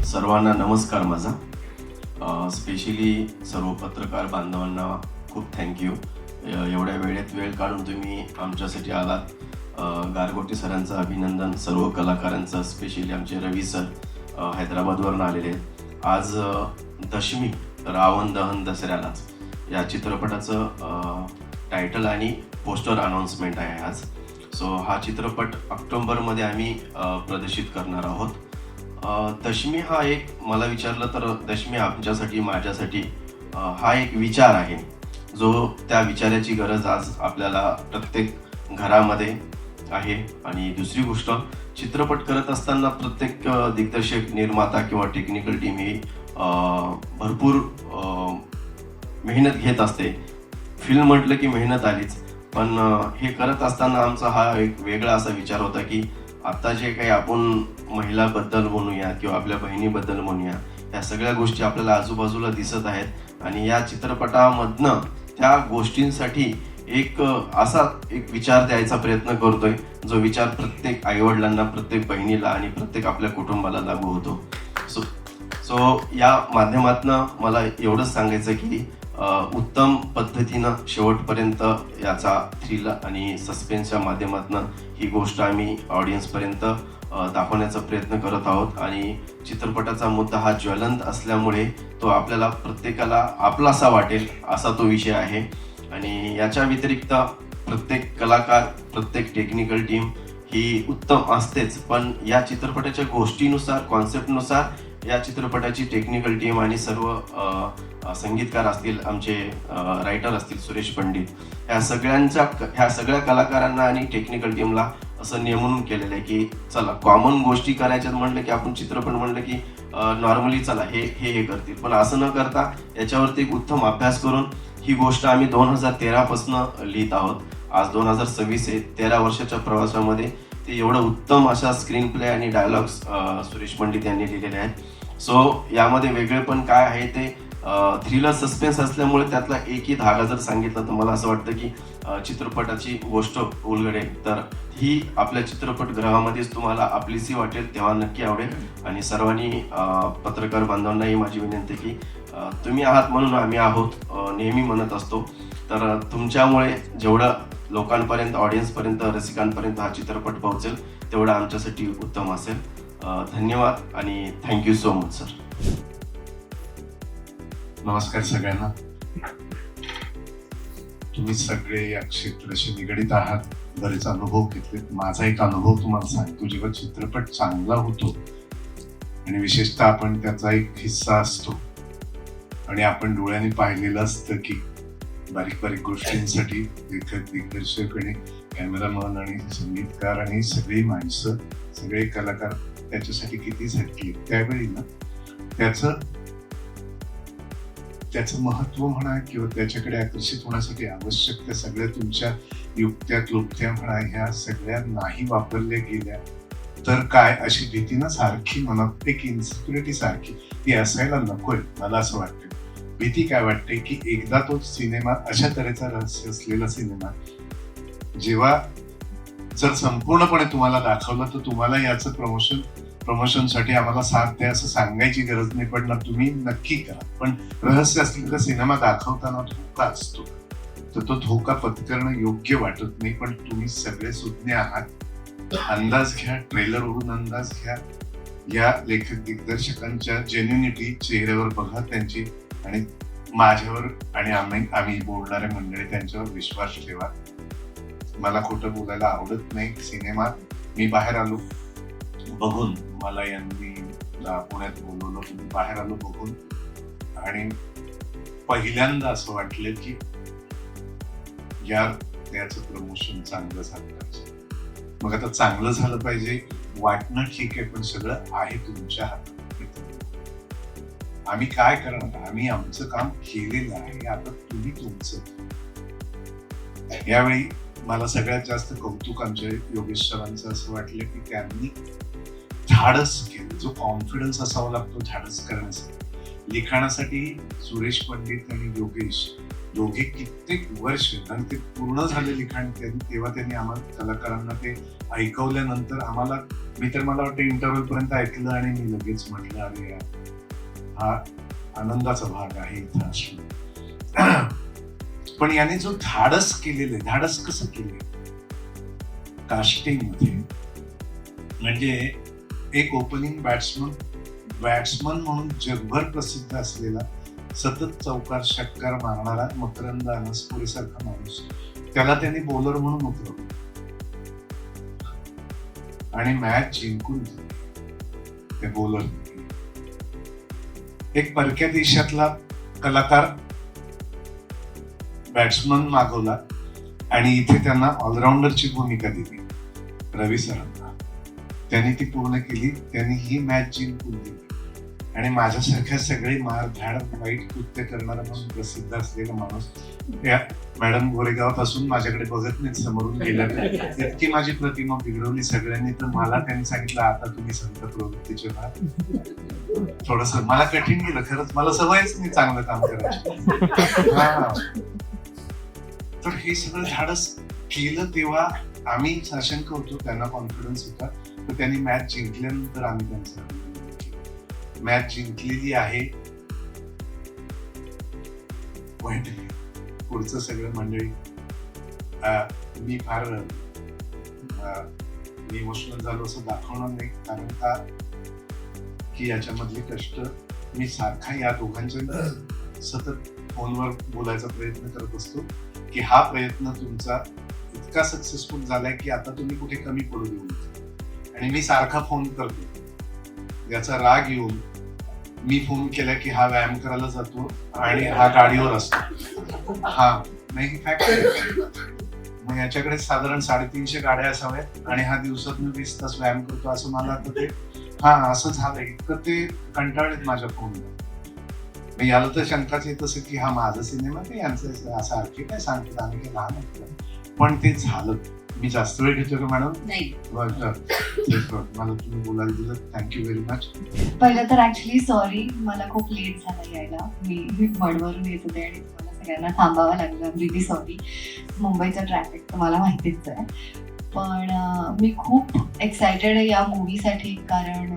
सर्वांना नमस्कार माझा. स्पेशली सर्व पत्रकार बांधवांना खूप थँक्यू. एवढ्या वेळेत वेळ काढून तुम्ही आमच्यासाठी आलात. गारगोटे सरांचं अभिनंदन, सर्व कलाकारांचं, स्पेशली आमचे रवी सर हैदराबादवरून आलेले आहेत. आज दशमी, रावण दहन दसऱ्यालाच या चित्रपटाचं टायटल आणि पोस्टर अनाउन्समेंट आहे आज. सो हा चित्रपट ऑक्टोबरमध्ये आम्ही प्रदर्शित करणार आहोत. दशमी हा एक, मला विचारलं तर दशमी आमच्यासाठी, माझ्यासाठी हा एक विचार आहे, जो त्या विचाराची गरज आज आपल्याला प्रत्येक घरामध्ये आहे. आणि दुसरी गोष्ट, चित्रपट करत असताना प्रत्येक दिग्दर्शक, निर्माता किंवा टेक्निकल टीम ही भरपूर मेहनत घेत असते. फिल्म म्हटलं की मेहनत आलीच, पण हे करत असताना आमचा हा एक वेगळा असा विचार होता की आता जे काही आपण महिलाबद्दल म्हणूया किंवा आपल्या बहिणीबद्दल म्हणूया, या सगळ्या गोष्टी आपल्याला आजूबाजूला दिसत आहेत आणि या चित्रपटामधनं त्या गोष्टींसाठी एक असा एक विचार द्यायचा प्रयत्न करतोय, जो विचार प्रत्येक आईवडिलांना, प्रत्येक बहिणीला आणि प्रत्येक आपल्या कुटुंबाला लागू होतो. सो या माध्यमातनं मला एवढंच सांगायचं की उत्तम पद्धतीनं शेवटपर्यंत याचा थ्रिल आणि सस्पेन्सच्या माध्यमातून ही गोष्ट आम्ही ऑडियन्सपर्यंत दाखवण्याचा प्रयत्न करत आहोत. आणि चित्रपटाचा मुद्दा हा ज्वलंत असल्यामुळे तो आपल्याला प्रत्येकाला आपलासा वाटेल असा तो विषय आहे. आणि याच्या व्यतिरिक्त प्रत्येक कलाकार, प्रत्येक टेक्निकल टीम ही उत्तम असतेच, पण या चित्रपटाच्या गोष्टीनुसार, कॉन्सेप्टनुसार या चित्रपटाची टेक्निकल टीम आणि सर्व संगीतकार असतील, आमचे रायटर असतील सुरेश पंडित, ह्या सगळ्या कलाकारांना आणि टेक्निकल टीमला असं नेमून केलेलं आहे की चला कॉमन गोष्टी करायच्यात म्हटलं की आपण चित्रपट म्हटलं की नॉर्मली चला हे करतील, पण असं न करता याच्यावरती एक उत्तम अभ्यास करून ही गोष्ट आम्ही 2013 पासून लिहित आहोत. आज 2026 आहे. 13 वर्षाच्या प्रवासामध्ये ते एवढं उत्तम अशा स्क्रीन प्ले आणि डायलॉग्स सुरेश पंडित यांनी लिहिलेले आहेत. सो यामध्ये वेगळे पण काय आहे ते थ्रिलर सस्पेन्स असल्यामुळे त्यातला एकही धागा जर सांगितला तर मला असं वाटतं की चित्रपटाची गोष्ट उलगडेल. तर ही आपल्या चित्रपटगृहामध्येच तुम्हाला आपलीशी वाटेल, तेव्हा नक्की आवडेल. आणि सर्वांनी पत्रकार बांधवांनाही माझी विनंती की तुम्ही आहात म्हणून आम्ही आहोत, नेहमी म्हणत असतो. तर तुमच्यामुळे जेवढं लोकांपर्यंत, ऑडियन्सपर्यंत, रसिकांपर्यंत हा चित्रपट पोहोचेल तेवढं आमच्यासाठी उत्तम असेल. धन्यवाद आणि थँक्यू सो मच सर. नमस्कार सगळ्यांना. तुम्ही सगळे या क्षेत्राशी निगडीत आहात, बरेच अनुभव घेतले. माझा एक अनुभव तुम्हाला सांगतो. जेव्हा चित्रपट चांगला होतो आणि विशेषतः आपण त्याचा एक हिस्सा असतो आणि आपण डोळ्याने पाहिलेलं असतं की बारीक बारीक गोष्टींसाठी लेखक, दिग्दर्शक आणि कॅमेरामन आणि संगीतकार आणि सगळी माणसं, सगळे कलाकार त्याच्यासाठी किती झटली, त्यावेळी ना त्याचं महत्व म्हणा किंवा त्याच्याकडे आकर्षित होण्यासाठी आवश्यक त्या सगळ्या तुमच्या युक्त्या, क्लुप्त्या म्हणा, ह्या सगळ्या नाही वापरल्या गेल्या तर काय, अशी भीती ना सारखी मनात, एक इन्सिक्युरिटी सारखी ती असायला नकोय. मला असं वाटतं, भीती काय वाटते की एकदा तो सिनेमा, अशा तऱ्हेचा रहस्य असलेला सिनेमा जेव्हा जर संपूर्णपणे तुम्हाला दाखवलं तर तुम्हाला याचं प्रमोशनसाठी आम्हाला साथ द्या असं सांगायची गरज नाही पडणार. तुम्ही नक्की करा, पण रहस्य असलेला सिनेमा दाखवताना धोका असतो, तर तो धोका पत्करणं योग्य वाटत नाही. पण तुम्ही सगळे सुज्ञ आहात, अंदाज घ्या, ट्रेलरवरून अंदाज घ्या, या लेखक दिग्दर्शकांच्या जेन्युनिटी चेहऱ्यावर बघा त्यांची, आणि माझ्यावर आणि आम्ही बोलणारे मंडळी त्यांच्यावर विश्वास ठेवा. मला खोटं बोलायला आवडत नाही. सिनेमा मी बाहेर आलो बघून, मला यांनी पुण्यात बोलवलं, मी बाहेर आलो बघून आणि पहिल्यांदा असं वाटलं की याचं प्रमोशन चांगलं झालं पाहिजे. मग आता चांगलं झालं पाहिजे वाटणं ठीक आहे, पण सगळं आहे तुमच्या हातात. आम्ही काय करणार, आम्ही आमचं काम केलेलं आहे, आता तुम्ही तुमचं. यावेळी मला सगळ्यात जास्त कौतुक आमच्या योगेश सरांचं असं वाटलं की त्यांनी धाडस केलं. जो कॉन्फिडन्स असावा लागतो धाडस करण्यासाठी, लिखाणासाठी सुरेश पंडित आणि योगेश दोघे कित्येक वर्ष आणि ते पूर्ण झाले लिखाण तेव्हा त्यांनी आम्हाला कलाकारांना ते ऐकवल्यानंतर आम्हाला, मी तर मला वाटतं इंटरव्ह्यू पर्यंत ऐकलं आणि मी लगेच म्हटलं अरे यार, हा आनंदाचा भाग आहे इथं असणं. पण याने जो धाडस केलेलं, धाडस कसं केले कास्टिंग मध्ये, म्हणजे एक ओपनिंग बॅट्समन म्हणून जगभर प्रसिद्ध असलेला, सतत चौकार षटकार मारणारा मकरंद अनासपुरेसारखा माणूस, त्याला त्यांनी बॉलर म्हणून उतरवलं आणि मॅच जिंकून त्या बॉलर. एक परक्या देशातला कलाकार बॅट्समन मागवला आणि इथे त्यांना ऑलराऊंडरची भूमिका दिली रवी सरांना. त्यांनी ती पूर्ण केली, त्यांनी ही मॅच जिंकून दिली. आणि माझ्यासारख्या सगळे मारधाड वाईट कृत्य करणारा म्हणून प्रसिद्ध असलेला माणूस त्या मॅडम गोरेगावात असून माझ्याकडे बघत नाहीत, समोरून गेल्या. इतकी माझी प्रतिमा बिघडवली सगळ्यांनी, तर मला त्यांनी सांगितलं आता तुम्ही संत प्रवृत्तीचे व्हा. थोडस मला कठीण गेलं खरंच, मला सवयच नाही चांगलं काम करायची. तर हे सगळं धाडस केलं तेव्हा आम्ही साशंक होतो, त्यांना कॉन्फिडन्स होता. तर त्यांनी मॅच जिंकल्यानंतर आम्ही त्यांचं मॅच जिंकलेली आहे. पुढचं सगळं मंडळी मी फार मी इमोशनल झालो असं दाखवणार नाही, कारण का की याच्यामधले कष्ट मी सारखा या दोघांच्या सतत फोनवर बोलायचा प्रयत्न करत असतो की हा प्रयत्न तुमचा इतका सक्सेसफुल झालाय की आता तुम्ही कुठे कमी पडू देऊ. आणि मी सारखा फोन करतो, याचा राग येऊन मी फोन केला की हा व्यायाम करायला जातो आणि हा गाडीवर असतो. हा नाही फॅक्ट, मग याच्याकडे साधारण 350 गाड्या असाव्यात आणि हा दिवसातून 20 तास व्यायाम करतो असं मला आता ते असं झालंय. इतकं ते कंटाळलेत माझ्या फोनवर. याला तर शंकाच येत असेल की हा माझा सिनेमा ते यांचं असं आणखी काय सांगतात, आम्ही काही लहान होतो. पण ते झालं. मी जास्त वेळ घेतो का मॅडम? नाही, मला तुम्ही बोलायला दिलं, थँक्यू व्हेरी मच. पहिलं तर ऍक्च्युली सॉरी, मला खूप लेट झाला यायला. मी वडवरून येत होते आणि मला सगळ्यांना थांबावं लागलं. रिली सॉरी. मुंबईचं ट्रॅफिक तर मला माहितीच आहे. पण मी खूप एक्सायटेड आहे या मूवीसाठी, कारण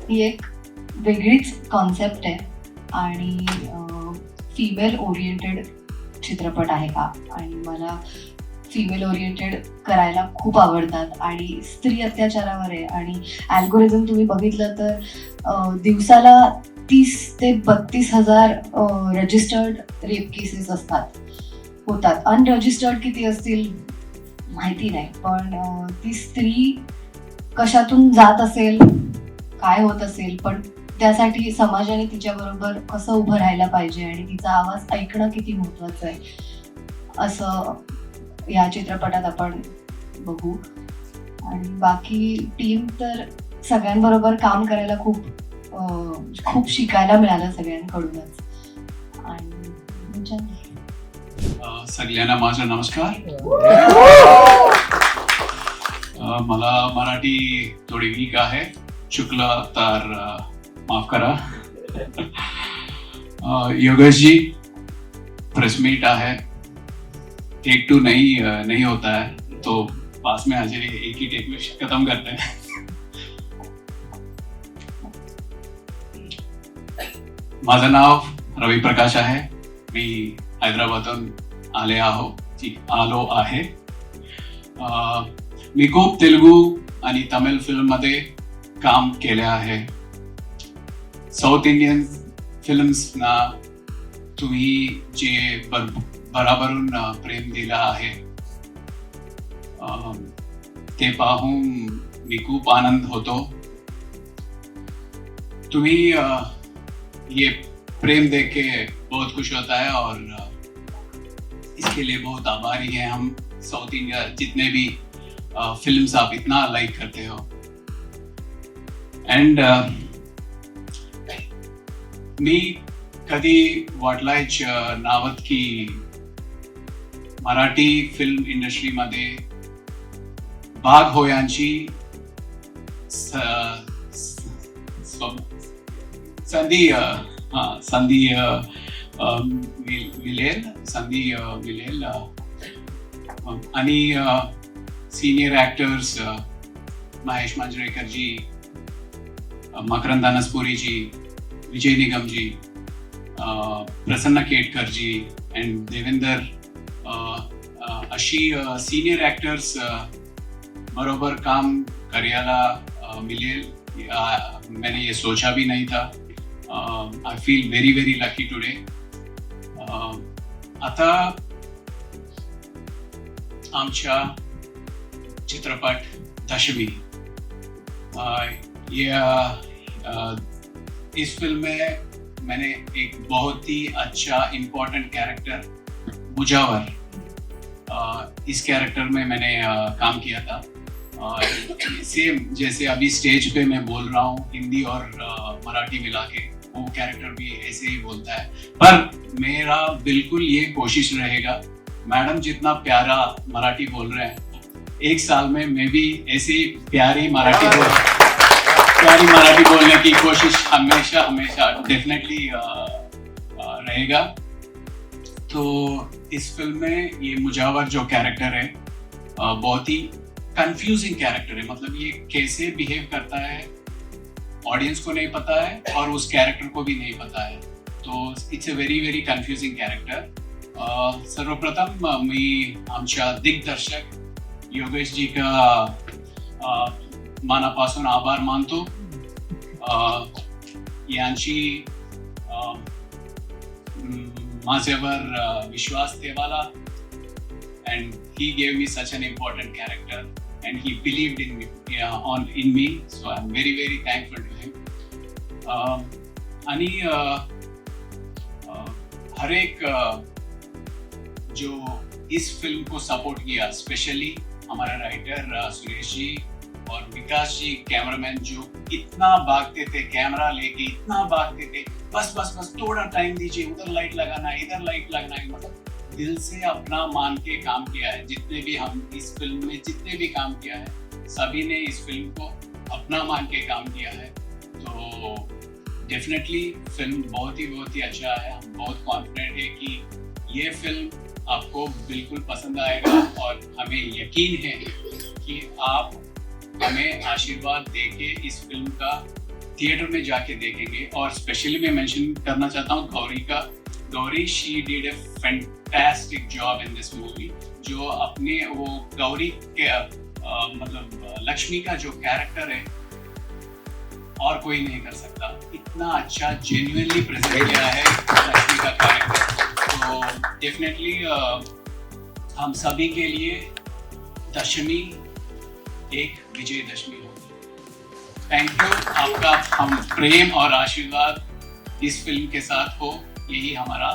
ही एक वेगळीच कॉन्सेप्ट आहे आणि फिमेल ओरिएंटेड चित्रपट आहे हा. आणि मला फिमेल ओरिएंटेड करायला खूप आवडतात आणि स्त्री अत्याचारावर आहे. आणि अल्गोरिझम तुम्ही बघितलं तर दिवसाला 30 ते 32 हजार रजिस्टर्ड रेप केसेस होतात. अनरजिस्टर्ड किती असतील माहिती नाही, पण ती स्त्री कशातून जात असेल, काय होत असेल, पण त्यासाठी समाजाने तिच्याबरोबर कसं उभं राहायला पाहिजे आणि तिचा आवाज ऐकणं किती महत्वाचं आहे असं या चित्रपटात आपण बघू. आणि बाकी टीम तर सगळ्यांबरोबर काम करायला खूप शिकायला मिळालं सगळ्यांकडूनच. आणि सगळ्यांना माझा नमस्कार. मला मराठी थोडी वीक आहे, चुकलं तर माफ करा. योगेश जी, प्रेस मीट है, टेक 2 नहीं होता है, तो पास में आ जाइए, एक ही टेक में खत्म करते हैं. माझं नाव रवी प्रकाश आहे. मी हैदराबादून आलो आहे. मी खूप तेलुगू आणि तमिळ फिल्म मध्ये काम केले आहे. साऊथ इंडियन फिल्म्सना तुम्ही जे भराभरून प्रेम दिला आहे ते पाहून मी खूप आनंद होतो. तुम्ही ये प्रेम देख के बहुत खुश होता है और इसके लिए बहुत आभारी हैं हम. साउथ इंडिया जितने भी फिल्म्स आप इतना लाइक करते हो. एंड मी कधी वाटलायच नावत की मराठी फिल्म इंडस्ट्रीमध्ये भाग होयांची संधी मिळेल संधी मिळेल आणि सिनियर ॲक्टर्स महेश मांजरेकरजी, मकरंद अनसपुरीजी, विजय निगमजी, प्रसन्न केटकरजी अँड देवेंदर, अशी सिनियर ॲक्टर्स बरोबर काम करायला मिळेल. मैंने ये सोचा भी नहीं था. I feel very very lucky today. आता आमच्या चित्रपट दशमी, इस फिल्म में मैंने एक बहुत ही अच्छा इम्पोर्टेंट कैरेक्टर मुजावर, इस कैरेक्टर में मैंने काम किया था. सेम जैसे अभी स्टेज पे मैं बोल रहा हूँ हिंदी और मराठी मिला के, वो कैरेक्टर भी ऐसे ही बोलता है. पर मेरा बिल्कुल ये कोशिश रहेगा, मैडम जितना प्यारा मराठी बोल रहे हैं, एक साल में मैं भी ऐसे ही प्यारी मराठी बोलने की कोशिश हमेशा हमेशा डेफिनेटली रहेगा. तो इस फिल्म में ये मुजावर जो कैरेक्टर है बहुत ही कंफ्यूजिंग कैरेक्टर है. मतलब ये कैसे बिहेव करता है ऑडियंस को नहीं पता है और उस कैरेक्टर को भी नहीं पता है. तो it's a very very confusing character. सर्वप्रथम मी आमच्या दिग्दर्शक योगेशजी का मनापासून आभार मानतो. यांची माझ्यावर विश्वास ठेवाला, and he gave me such an important character and he believed in me, in me, so I'm very very thankful to him. आणि हर एक जो इस फिल्म को सपोर्ट किया, स्पेशली हमारा राइटर सुरेश जी और विकास जी, कैमरामैन जो इतना भागते थे कैमरा लेके, इतना भागते थे, बस बस बस थोड़ा टाइम दीजिए, उधर लाइट लगाना है, इधर लाइट लगाना है. मतलब दिल से अपना मान के काम किया है. जितने भी हम इस फिल्म में जितने भी काम किया है, सभी ने इस फिल्म को अपना मान के काम किया है. तो डेफिनेटली फिल्म बहुत ही अच्छा है. हम बहुत कॉन्फिडेंट है कि ये फिल्म आपको बिल्कुल पसंद आएगा और हमें यकीन है कि आप हमें आशीर्वाद देके इस फिल्म का थिएटर में जाके देखेंगे. और स्पेशली मैं मेंशन करना चाहता हूँ गौरी का. Gauri she did a fantastic job in this movie. जो अपने वो गौरी के मतलब लक्ष्मी का जो कैरेक्टर है और कोई नहीं कर सकता. इतना अच्छा जेन्युइनली प्रेजेंट किया है लक्ष्मी का कैरेक्टर. तो डेफिनेटली हम सभी के लिए दशमी एक विजयदशमी होगी. Thank you. आपका हम प्रेम और आशीर्वाद इस फिल्म के साथ हो, यही हमारा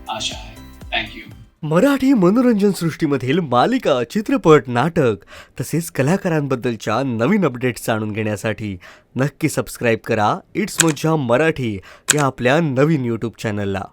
आशा है. Thank you. मराठी मनोरंजन सृष्टीमधील मालिका, चित्रपट, नाटक तसेच कलाकारांबद्दलच्या नवीन अपडेट्स जाणून घेण्यासाठी नक्की सबस्क्राईब करा इट्स मज्जा मराठी या आपल्या नवीन यूट्यूब चॅनलला.